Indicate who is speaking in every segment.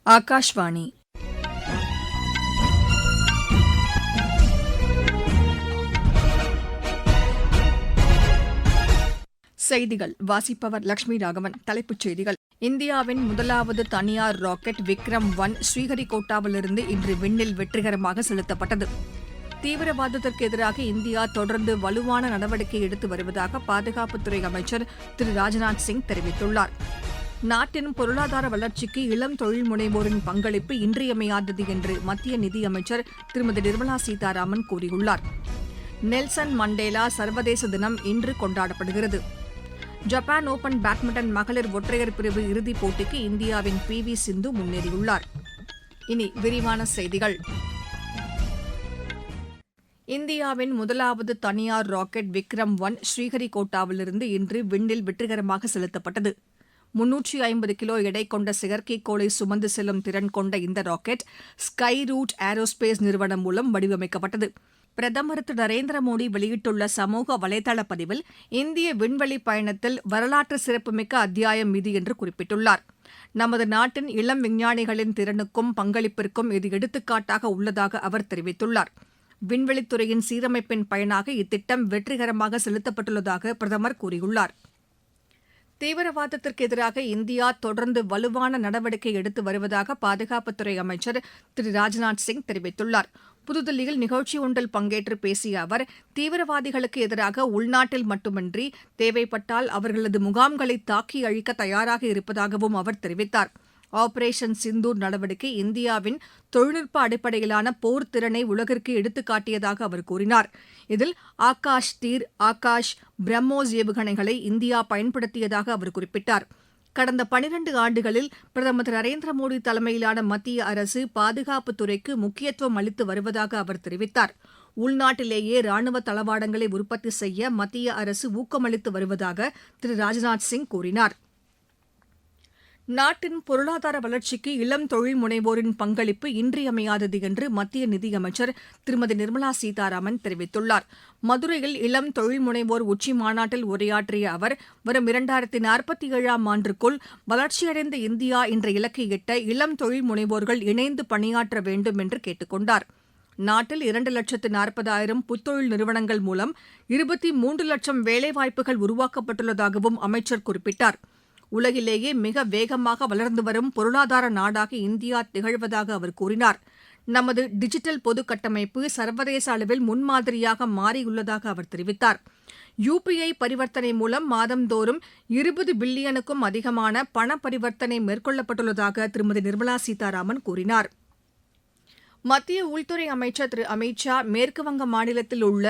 Speaker 1: ஆகாஷ்வாணி. செய்திகள் வாசிப்பவர் லட்சுமி ராகவன். தலைப்புச் செய்திகள்: இந்தியாவின் முதலாவது தனியார் ராக்கெட் விக்ரம்-1 ஸ்ரீஹரிகோட்டாவிலிருந்து இன்று விண்ணில் வெற்றிகரமாக செலுத்தப்பட்டது. தீவிரவாதத்திற்கு எதிராக இந்தியா தொடர்ந்து வலுவான நடவடிக்கை எடுத்து வருவதாக பாதுகாப்புத்துறை அமைச்சர் திரு ராஜ்நாத் சிங் தெரிவித்துள்ளார். நாட்டின் பொருளாதார வளர்ச்சிக்கு இளம் தொழில் முனைவோரின் பங்களிப்பு இன்றியமையாதது என்று மத்திய நிதியமைச்சர் திருமதி நிர்மலா சீதாராமன் கூறியுள்ளார். நெல்சன் மண்டேலா சர்வதேச தினம் இன்று கொண்டாடப்படுகிறது. ஜப்பான் ஓபன் பேட்மிண்டன் மகளிர் ஒற்றையர் பிரிவு இறுதிப் போட்டிக்கு இந்தியாவின் PV சிந்து முன்னேறியுள்ளார். இனி விரிவான செய்திகள். இந்தியாவின் முதலாவது தனியார் ராக்கெட் விக்ரம்-1 ஸ்ரீஹரிகோட்டாவிலிருந்து இன்று விண்ணில் வெற்றிகரமாக செலுத்தப்பட்டது. 350 கிலோ எடை கொண்ட செயற்கைக்கோளை சுமந்து செல்லும் திறன் கொண்ட இந்த ராக்கெட் ஸ்கை ரூட் ஏரோஸ்பேஸ் நிறுவனம் மூலம் வடிவமைக்கப்பட்டது. பிரதமர் திரு நரேந்திர மோடி வெளியிட்டுள்ள சமூக வலைதள பதிவில் இந்திய விண்வெளி பயணத்தில் வரலாற்று சிறப்புமிக்க அத்தியாயம் இது என்று குறிப்பிட்டுள்ளார். நமது நாட்டின் இளம் விஞ்ஞானிகளின் திறனுக்கும் பங்களிப்பிற்கும் இது எடுத்துக்காட்டாக உள்ளதாக அவர் தெரிவித்துள்ளார். விண்வெளித்துறையின் சீரமைப்பின் பயனாக இத்திட்டம் வெற்றிகரமாக செலுத்தப்பட்டுள்ளதாக பிரதமர் கூறியுள்ளார். தீவிரவாதத்திற்கு எதிராக இந்தியா தொடர்ந்து வலுவான நடவடிக்கை எடுத்து வருவதாக பாதுகாப்புத்துறை அமைச்சர் திரு ராஜ்நாத் சிங் தெரிவித்துள்ளார். புதுதில்லியில் நிகழ்ச்சி ஒன்றில் பங்கேற்று பேசிய அவர், தீவிரவாதிகளுக்கு எதிராக உள்நாட்டில் மட்டுமின்றி தேவைப்பட்டால் அவர்களது முகாம்களை தாக்கி அழிக்க தயாராக இருப்பதாகவும் அவர் தெரிவித்தார். ஆபரேஷன் சிந்தூர் நடவடிக்கை இந்தியாவின் தொழில்நுட்ப அடிப்படையிலான போர் திறனை உலகிற்கு எடுத்துக்காட்டியதாக அவர் கூறினார். இதில் ஆகாஷ் தீர், ஆகாஷ் பிரம்மோஸ் ஏவுகணைகளை இந்தியா பயன்படுத்தியதாக அவர் குறிப்பிட்டார். கடந்த 12 ஆண்டுகளில் பிரதமர் திரு நரேந்திர மோடி தலைமையிலான மத்திய அரசு பாதுகாப்புத் துறைக்கு முக்கியத்துவம் அளித்து வருவதாக அவர் தெரிவித்தார். உள்நாட்டிலேயே ராணுவ தளவாடங்களை உற்பத்தி செய்ய மத்திய அரசு ஊக்கமளித்து வருவதாக திரு ராஜ்நாத் சிங் கூறினார். நாட்டின் பொருளாதார வளர்ச்சிக்கு இளம் தொழில் முனைவோரின் பங்களிப்பு இன்றியமையாதது என்று மத்திய நிதியமைச்சர் திருமதி நிர்மலா சீதாராமன் தெரிவித்துள்ளார். மதுரையில் இளம் தொழில் முனைவோர் உச்சி மாநாட்டில் உரையாற்றிய அவர், வரும் 2047ஆம் ஆண்டுக்குள் வளர்ச்சியடைந்த இந்தியா என்ற இலக்கை எட்ட இளம் தொழில் முனைவோர்கள் இணைந்து பணியாற்ற வேண்டும் என்று கேட்டுக் கொண்டார். நாட்டில் 2,40,000 புத்தொழில் நிறுவனங்கள் மூலம் 23 லட்சம் வேலைவாய்ப்புகள் உருவாக்கப்பட்டுள்ளதாகவும் அமைச்சர் குறிப்பிட்டார். உலகிலேயே மிக வேகமாக வளர்ந்து வரும் பொருளாதார நாடாக இந்தியா திகழ்வதாக அவர் கூறினார். நமது டிஜிட்டல் பொது கட்டமைப்பு சர்வதேச அளவில் முன்மாதிரியாக மாறியுள்ளதாக அவர் தெரிவித்தார். UPI பரிவர்த்தனை மூலம் மாதந்தோறும் 20 பில்லியனுக்கும் அதிகமான பண பரிவர்த்தனை மேற்கொள்ளப்பட்டுள்ளதாக திருமதி நிர்மலா சீதாராமன் கூறினார். மத்திய உள்துறை அமைச்சர் திரு அமித் ஷா மேற்குவங்க மாநிலத்தில் உள்ள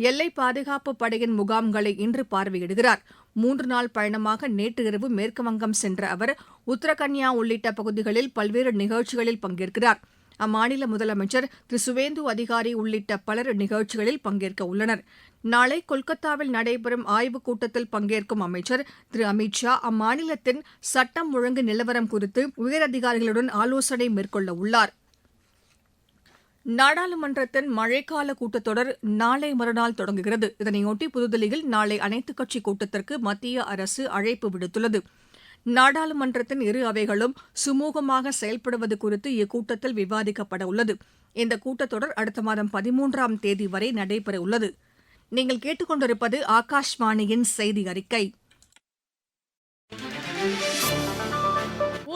Speaker 1: எல்லை பாதுகாப்பு படையின் முகாம்களை இன்று பார்வையிடுகிறார். 3 நாள் பயணமாக நேற்று இரவு மேற்குவங்கம் சென்ற அவர் உத்தரகன்யா உள்ளிட்ட பகுதிகளில் பல்வேறு நிகழ்ச்சிகளில் பங்கேற்கிறார். அம்மாநில முதலமைச்சர் திரு சுவேந்து அதிகாரி உள்ளிட்ட பலர் நிகழ்ச்சிகளில் பங்கேற்க உள்ளனர். நாளை கொல்கத்தாவில் நடைபெறும் ஆய்வுக் கூட்டத்தில் பங்கேற்கும் அமைச்சர் திரு அமித் ஷா அம்மாநிலத்தின் சட்டம் ஒழுங்கு நிலவரம் குறித்து உயரதிகாரிகளுடன் ஆலோசனை மேற்கொள்ள உள்ளார். நாடாளுமன்றத்தின் மழைக்கால கூட்டத்தொடர் நாளை மறுநாள் தொடங்குகிறது. இதனையொட்டி புதுதில்லியில் நாளை அனைத்துக் கட்சி கூட்டத்திற்கு மத்திய அரசு அழைப்பு விடுத்துள்ளது. நாடாளுமன்றத்தின் இரு அவைகளும் சுமூகமாக செயல்படுவது குறித்து இக்கூட்டத்தில் விவாதிக்கப்பட உள்ளது. இந்த கூட்டத்தொடர் அடுத்த மாதம் 13ஆம் தேதி வரை நடைபெறவுள்ளது. நீங்கள் கேட்டுக்கொண்டிருப்பது ஆகாஷ்வாணியின் செய்தி அறிக்கை.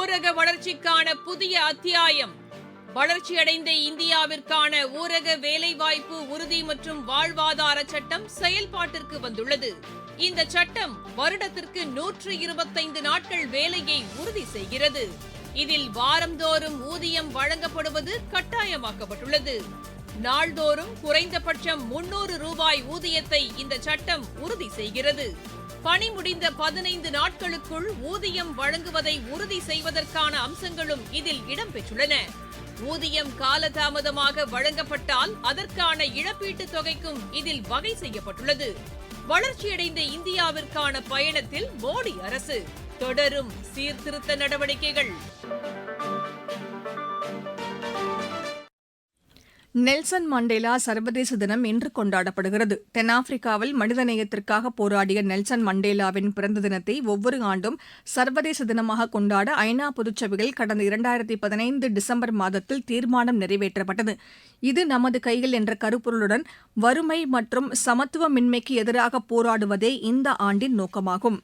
Speaker 2: ஊரக வளர்ச்சிக்கான புதிய அத்தியாயம். வளர்ச்சியடைந்த இந்தியாவிற்கான ஊரக வேலைவாய்ப்பு உறுதி மற்றும் வாழ்வாதார சட்டம் செயல்பாட்டிற்கு வந்துள்ளது. இந்த சட்டம் வருடத்திற்கு 125 நாட்கள் வேலையை உறுதி செய்கிறது. இதில் வாரந்தோறும் ஊதியம் வழங்கப்படுவது கட்டாயமாக்கப்பட்டுள்ளது. நாள்தோறும் குறைந்தபட்சம் 300 ரூபாய் ஊதியத்தை இந்த சட்டம் உறுதி செய்கிறது. பணி முடிந்த 15 நாட்களுக்குள் ஊதியம் வழங்குவதை உறுதி செய்வதற்கான அம்சங்களும் இதில் இடம்பெற்றுள்ளன. ஊதியம் காலதாமதமாக வழங்கப்பட்டால் அதற்கான இழப்பீட்டுத் தொகைக்கும் இதில் வகை செய்யப்பட்டுள்ளது. வளர்ச்சியடைந்த இந்தியாவிற்கான பயணத்தில் மோடி அரசு தொடரும் சீர்திருத்த நடவடிக்கைகள்.
Speaker 1: நெல்சன் மண்டேலா சர்வதேச தினம் இன்று கொண்டாடப்படுகிறது. தென்னாப்பிரிக்காவில் மனிதநேயத்திற்காக போராடிய நெல்சன் மண்டேலாவின் பிறந்த தினத்தை ஒவ்வொரு ஆண்டும் சர்வதேச தினமாக கொண்டாட ஐநா பொதுச்சபையில் கடந்த 2015 டிசம்பர் மாதத்தில் தீர்மானம் நிறைவேற்றப்பட்டது. இது நமது கையில் என்ற கருப்பொருளுடன் வறுமை மற்றும் சமத்துவமின்மைக்கு எதிராக போராடுவதே இந்த ஆண்டின் நோக்கமாகும்.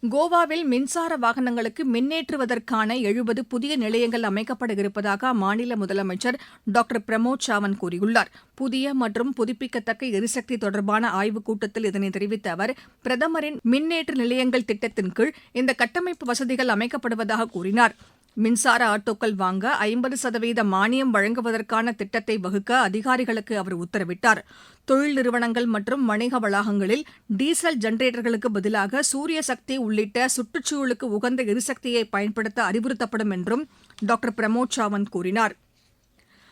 Speaker 1: கோவாவில் மின்சார வாகனங்களுக்கு மின்னேற்றுவதற்கான 70 புதிய நிலையங்கள் அமைக்கப்பட இருப்பதாக அம்மாநில முதலமைச்சர் டாக்டர் பிரமோத் சாவந்த் கூறியுள்ளார். புதிய மற்றும் புதுப்பிக்கத்தக்க எரிசக்தி தொடர்பான ஆய்வுக் கூட்டத்தில் இதனை தெரிவித்த அவர், பிரதமரின் மின்னேற்ற நிலையங்கள் திட்டத்தின் கீழ் இந்த கட்டமைப்பு வசதிகள் அமைக்கப்படுவதாக கூறினார். மின்சார ஆட்டோக்கள் வாங்க 50% மானியம் வழங்குவதற்கான திட்டத்தை வகுக்க அதிகாரிகளுக்கு அவர் உத்தரவிட்டார். தொழில் நிறுவனங்கள் மற்றும் வணிக வளாகங்களில் டீசல் ஜெனரேட்டர்களுக்கு பதிலாக சூரிய சக்தி உள்ளிட்ட சுற்றுச்சூழலுக்கு உகந்த எரிசக்தியை பயன்படுத்த அறிவுறுத்தப்படும் என்றும் டாக்டர் பிரமோத் சாவந்த் கூறினார்.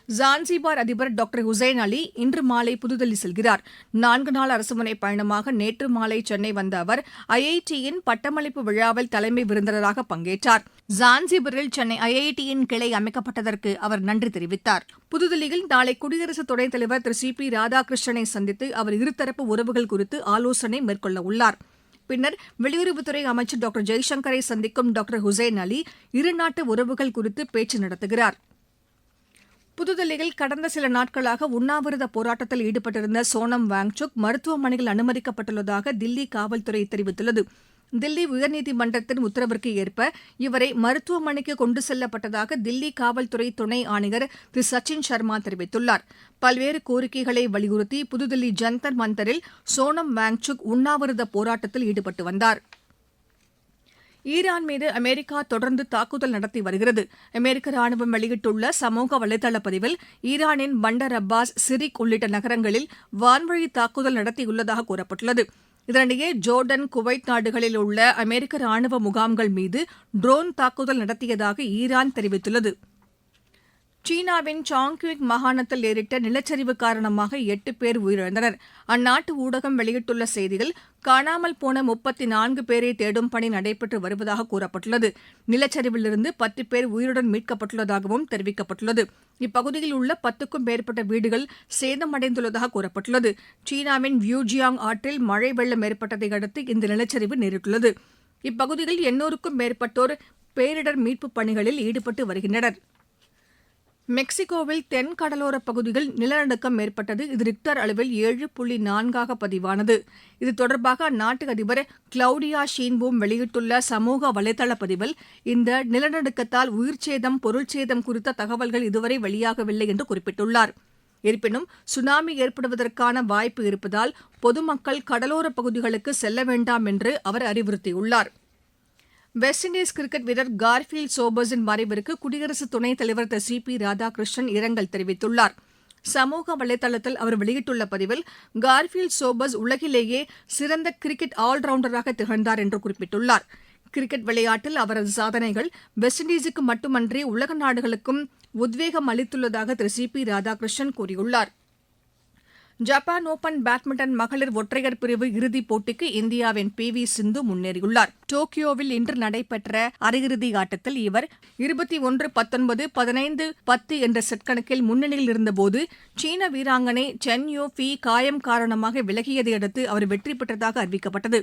Speaker 1: ஜான்சிபார் அதிபர் டாக்டர் ஹுசைன் அலி இன்று மாலை புதுதில்லி செல்கிறார். 4 நாள் அரசுமுறை பயணமாக நேற்று மாலை சென்னை வந்த அவர் ஐஐடியின் பட்டமளிப்பு விழாவில் தலைமை விருந்தினராக பங்கேற்றார். ஜான்சிபரில் சென்னை ஐஐடியின் கிளை அமைக்கப்பட்டதற்கு அவர் நன்றி தெரிவித்தார். புதுதில்லியில் நாளை குடியரசு துணைத் தலைவர் திரு சி பி ராதாகிருஷ்ணனை சந்தித்து அவர் இருதரப்பு உறவுகள் குறித்து ஆலோசனை மேற்கொள்ள உள்ளார். பின்னர் வெளியுறவுத்துறை அமைச்சர் டாக்டர் ஜெய்சங்கரை சந்திக்கும் டாக்டர் ஹுசைன் அலி இருநாட்டு உறவுகள் குறித்து பேச்சு நடத்துகிறார். புதுதில்லியில் கடந்த சில நாட்களாக உண்ணாவிரத போராட்டத்தில் ஈடுபட்டிருந்த சோனம் வாங்சுக் மருத்துவமனையில் அனுமதிக்கப்பட்டுள்ளதாக தில்லி காவல்துறை தெரிவித்துள்ளது. தில்லி உயர்நீதிமன்றத்தின் உத்தரவிற்கு ஏற்ப இவரை மருத்துவமனைக்கு கொண்டு செல்லப்பட்டதாக தில்லி காவல்துறை துணை ஆணையர் திரு சச்சின் சர்மா தெரிவித்துள்ளார். பல்வேறு கோரிக்கைகளை வலியுறுத்தி புதுதில்லி ஜந்தர் மந்தரில் சோனம் வாங்சுக் உண்ணாவிரத போராட்டத்தில் ஈடுபட்டு வந்தார். ஈரான் மீது அமெரிக்கா தொடர்ந்து தாக்குதல் நடத்தி வருகிறது. அமெரிக்க ராணுவம் வெளியிட்டுள்ள சமூக வலைதள பதிவில் ஈரானின் பண்டர் அப்பாஸ், சிரிக் உள்ளிட்ட நகரங்களில் வான்வழி தாக்குதல் நடத்தியுள்ளதாக கூறப்பட்டுள்ளது. இதனிடையே ஜோர்டன், குவைத் நாடுகளில் உள்ள அமெரிக்க ராணுவ முகாம்கள் மீது ட்ரோன் தாக்குதல் நடத்தியதாக ஈரான் தெரிவித்துள்ளது. சீனாவின் சாங்க்யூக் மாகாணத்தில் ஏற்பட்ட நிலச்சரிவு காரணமாக 8 பேர் உயிரிழந்தனர். அந்நாட்டு ஊடகம் வெளியிட்டுள்ள செய்தியில் காணாமல் போன 34 பேரை தேடும் பணி நடைபெற்று வருவதாக கூறப்பட்டுள்ளது. நிலச்சரிவிலிருந்து 10 பேர் உயிருடன் மீட்கப்பட்டுள்ளதாகவும் தெரிவிக்கப்பட்டுள்ளது. இப்பகுதியில் உள்ள 10க்கும் மேற்பட்ட வீடுகள் சேதமடைந்துள்ளதாக கூறப்பட்டுள்ளது. சீனாவின் வியூஜியாங் ஆற்றில் மழை வெள்ளம் ஏற்பட்டதை அடுத்து இந்த நிலச்சரிவு நேரிட்டுள்ளது. இப்பகுதியில் 800க்கும் மேற்பட்டோர் பேரிடர் மீட்புப் பணிகளில் ஈடுபட்டு வருகின்றனர். மெக்சிகோவில் தென் கடலோரப் பகுதியில் நிலநடுக்கம் ஏற்பட்டது. இது ரிக்டர் அளவில் 7.4 பதிவானது. இது தொடர்பாக அந்நாட்டு அதிபர் கிளவுடியா ஷீன்பூம் வெளியிட்டுள்ள சமூக வலைதள பதிவில், இந்த நிலநடுக்கத்தால் உயிர்ச்சேதம், பொருள்சேதம் குறித்த தகவல்கள் இதுவரை வெளியாகவில்லை என்று குறிப்பிட்டுள்ளார். இருப்பினும் சுனாமி ஏற்படுவதற்கான வாய்ப்பு இருப்பதால் பொதுமக்கள் கடலோரப் பகுதிகளுக்கு செல்ல வேண்டாம் என்று அவர் அறிவுறுத்தியுள்ளார். வெஸ்ட் இண்டீஸ் கிரிக்கெட் வீரர் கார்ஃபீல்ட் சோபர்ஸின் மறைவிற்கு குடியரசு துணைத் தலைவர் திரு சி பி ராதாகிருஷ்ணன் இரங்கல் தெரிவித்துள்ளார். சமூக வலைதளத்தில் அவர் வெளியிட்டுள்ள பதிவில், கார்ஃபீல்ட் சோபர்ஸ் உலகிலேயே சிறந்த கிரிக்கெட் ஆல்ரவுண்டராக திகழ்ந்தார் என்று குறிப்பிட்டுள்ளார். கிரிக்கெட் விளையாட்டில் அவரது சாதனைகள் வெஸ்ட் இண்டீஸுக்கு மட்டுமன்றி உலக நாடுகளுக்கும் உத்வேகம் அளித்துள்ளதாக திரு சி பி ராதாகிருஷ்ணன் கூறியுள்ளார். ஜப்பான் ஓபன் பேட்மிண்டன் மகளிர் ஒற்றையர் பிரிவு இறுதிப் போட்டிக்கு இந்தியாவின் பி.வி. சிந்து முன்னேறியுள்ளார். டோக்கியோவில் இன்று நடைபெற்ற அரையிறுதி ஆட்டத்தில் இவர் 21-19, 15-10 என்ற செட் கணக்கில் முன்னணியில் இருந்தபோது சீன வீராங்கனை சென் யோ ஃபி காயம் காரணமாக விலகியதை அடுத்து அவர் வெற்றி பெற்றதாக அறிவிக்கப்பட்டது.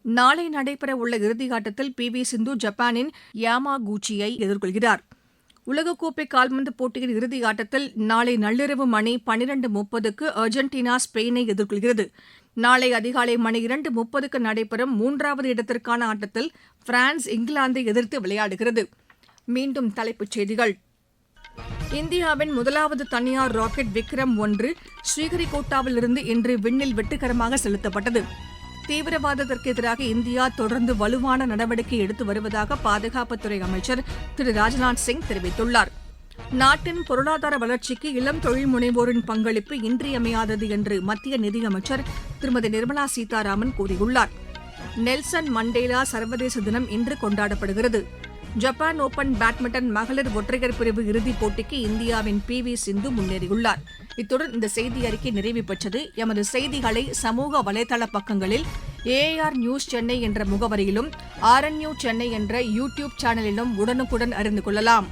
Speaker 1: நாளை நடைபெறவுள்ள இறுதியாட்டத்தில் பி.வி. சிந்து ஜப்பானின் யாமாகூச்சியை எதிர்கொள்கிறார். உலகக்கோப்பை கால்பந்து போட்டியின் இறுதி ஆட்டத்தில் நாளை நள்ளிரவு மணி 12:30க்கு அர்ஜென்டினா ஸ்பெயினை எதிர்கொள்கிறது. நாளை அதிகாலை மணி 2:30க்கு நடைபெறும் 3வது இடத்திற்கான ஆட்டத்தில் பிரான்ஸ் இங்கிலாந்தை எதிர்த்து விளையாடுகிறது. மீண்டும் தலைப்புச் செய்திகள். இந்தியாவின் முதலாவது தனியார் ராக்கெட் விக்ரம்-1 ஸ்ரீஹரிகோட்டாவிலிருந்து இன்று விண்ணில் வெற்றிகரமாக செலுத்தப்பட்டது. தீவிரவாதத்திற்கு எதிராக இந்தியா தொடர்ந்து வலுவான நடவடிக்கை எடுத்து வருவதாக பாதுகாப்புத்துறை அமைச்சர் திரு ராஜ்நாத் சிங் தெரிவித்துள்ளார். நாட்டின் பொருளாதார வளர்ச்சிக்கு இளம் தொழில் முனைவோரின் பங்களிப்பு இன்றியமையாதது என்று மத்திய நிதியமைச்சர் திருமதி நிர்மலா சீதாராமன் கூறியுள்ளார். நெல்சன் மண்டேலா சர்வதேச தினம் இன்று கொண்டாடப்படுகிறது. ஜப்பான் ஓபன் பேட்மிண்டன் மகளிர் ஒற்றையர் பிரிவு இறுதிப் போட்டிக்கு இந்தியாவின் பி.வி. சிந்து முன்னேறியுள்ளார். இத்துடன் இந்த செய்தி அறிக்கை நிறைவு பெற்றது. எமது செய்திகளை சமூக வலைதள பக்கங்களில் ஏஆர் நியூஸ் சென்னை என்ற முகவரியிலும், RNU சென்னை என்ற யூடியூப் சேனலிலும் உடனுக்குடன் அறிந்து கொள்ளலாம்.